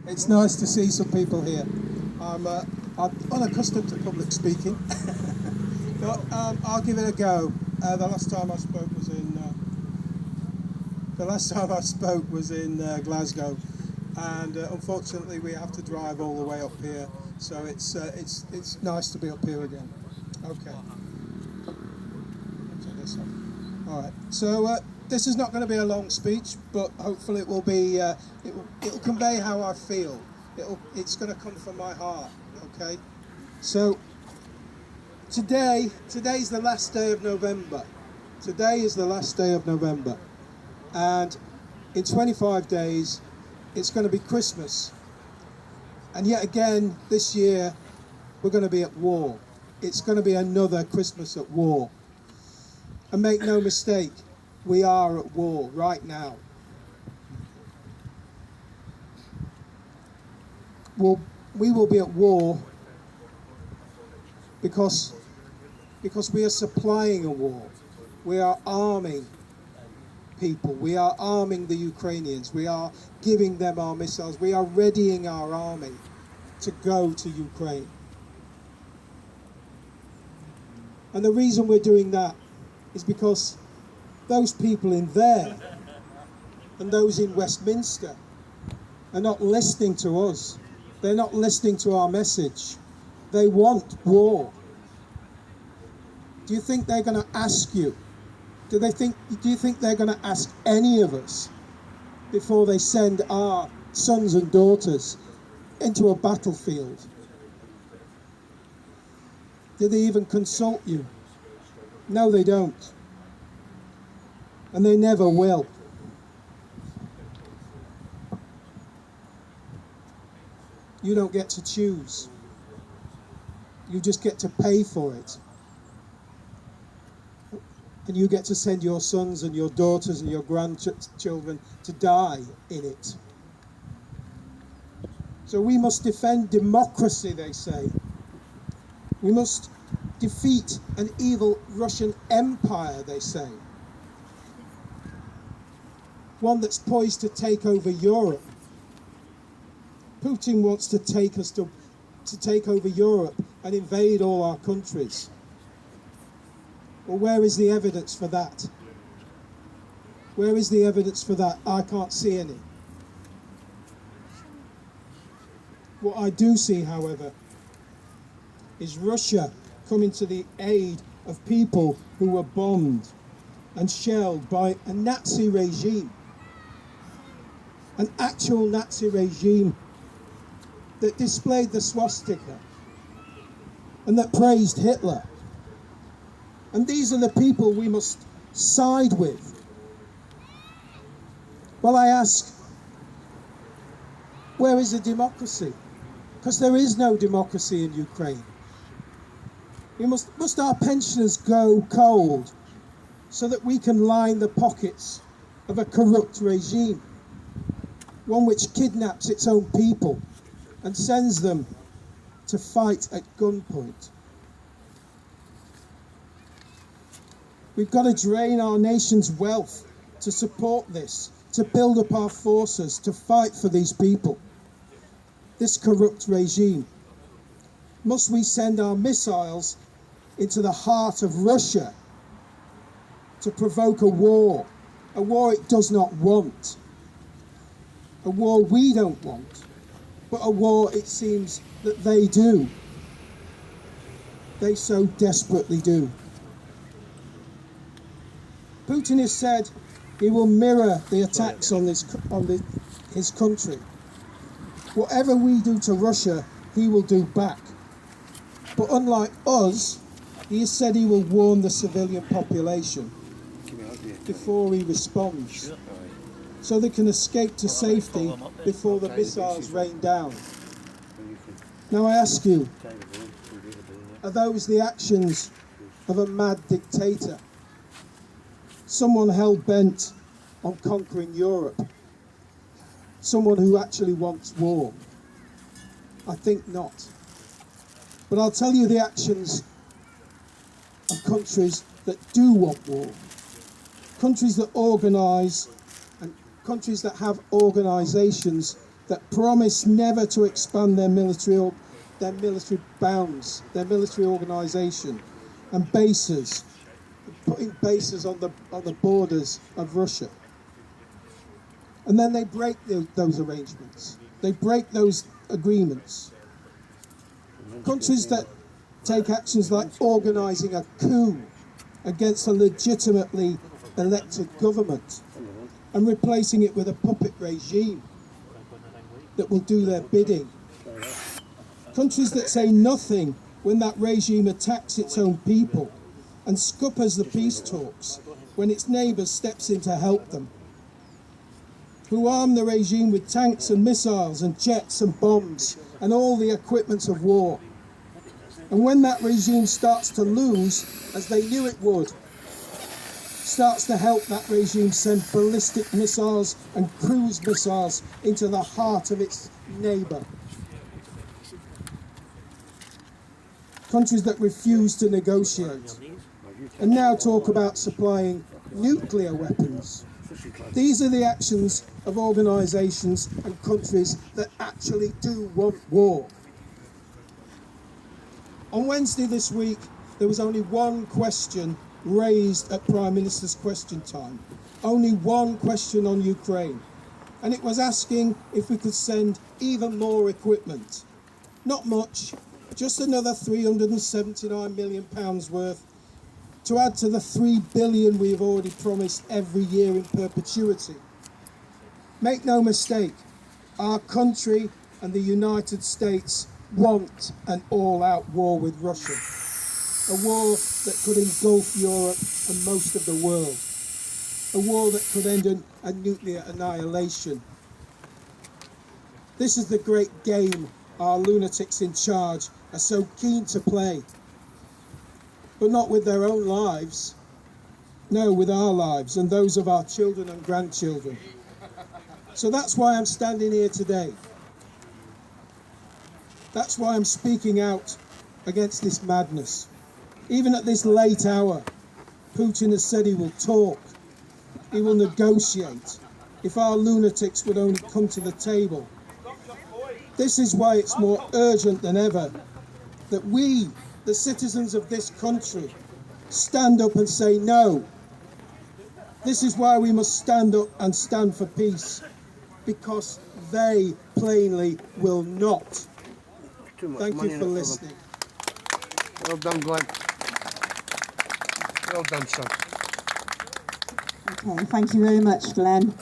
It's nice to see some people here. I'm unaccustomed to public speaking, but I'll give it a go. The last time I spoke was in Glasgow, and unfortunately we have to drive all the way up here. So it's nice to be up here again. Okay. Turn this off. All right. So this is not going to be a long speech, but hopefully it will be. It'll convey how I feel. It's going to come from my heart. Okay. So today's the last day of November. Today is the last day of November, and in 25 days, it's going to be Christmas. And yet again, this year, we're going to be at war. It's going to be another Christmas at war. And make no mistake, we are at war right now. Well, we will be at war because we are supplying a war. We are arming people. We are arming the Ukrainians. We are giving them our missiles. We are readying our army to go to Ukraine. And the reason we're doing that is because those people in there and those in Westminster are not listening to us. They're not listening to our message. They want war. Do you think they're going to ask you? Do you think they're going to ask any of us before they send our sons and daughters into a battlefield? Do they even consult you? No, they don't. And they never will. You don't get to choose. You just get to pay for it. And you get to send your sons and your daughters and your grandchildren to die in it. So we must defend democracy, they say. We must defeat an evil Russian empire, they say. One that's poised to take over Europe. Putin wants to take us to take over Europe and invade all our countries. Well, where is the evidence for that? Where is the evidence for that? I can't see any. What I do see, however, is Russia coming to the aid of people who were bombed and shelled by a Nazi regime. An actual Nazi regime that displayed the swastika and that praised Hitler. And these are the people we must side with. Well, I ask, where is the democracy? Because there is no democracy in Ukraine. Must our pensioners go cold so that we can line the pockets of a corrupt regime? One which kidnaps its own people and sends them to fight at gunpoint. We've got to drain our nation's wealth to support this, to build up our forces, to fight for these people, this corrupt regime. Must we send our missiles into the heart of Russia to provoke a war it does not want, a war we don't want, but a war it seems that they do. They so desperately do. Putin has said he will mirror the attacks on his country. Whatever we do to Russia, he will do back. But unlike us, he has said he will warn the civilian population before he responds, so they can escape to safety before the missiles rain down. Now I ask you, are those the actions of a mad dictator? Someone hell-bent on conquering Europe? Someone who actually wants war? I think not. But I'll tell you the actions of countries that do want war. Countries that organise, and countries that have organisations that promise never to expand their military bounds, their military organisation, and bases, putting bases on the borders of Russia. And then they break those arrangements. They break those agreements. Countries that take actions like organising a coup against a legitimately elected government and replacing it with a puppet regime that will do their bidding. Countries that say nothing when that regime attacks its own people and scuppers the peace talks when its neighbour steps in to help them. Who arm the regime with tanks and missiles and jets and bombs and all the equipment of war. And when that regime starts to lose, as they knew it would, starts to help that regime send ballistic missiles and cruise missiles into the heart of its neighbour. Countries that refuse to negotiate and now talk about supplying nuclear weapons. These are the actions of organisations and countries that actually do want war. On Wednesday this week, there was only one question raised at Prime Minister's question time. Only one question on Ukraine. And it was asking if we could send even more equipment. Not much, just another £379 million worth to add to the £3 billion we have already promised every year in perpetuity. Make no mistake, our country and the United States want an all-out war with Russia. A war that could engulf Europe and most of the world. A war that could end in a nuclear annihilation. This is the great game our lunatics in charge are so keen to play. But not with their own lives. No, with our lives and those of our children and grandchildren. So that's why I'm standing here today. That's why I'm speaking out against this madness. Even at this late hour, Putin has said he will talk, he will negotiate, if our lunatics would only come to the table. This is why it's more urgent than ever that we, the citizens of this country, stand up and say no. This is why we must stand up and stand for peace, because they plainly will not. Thank you for listening. Well done, Glenn. Well done, son. Okay, thank you very much, Glenn.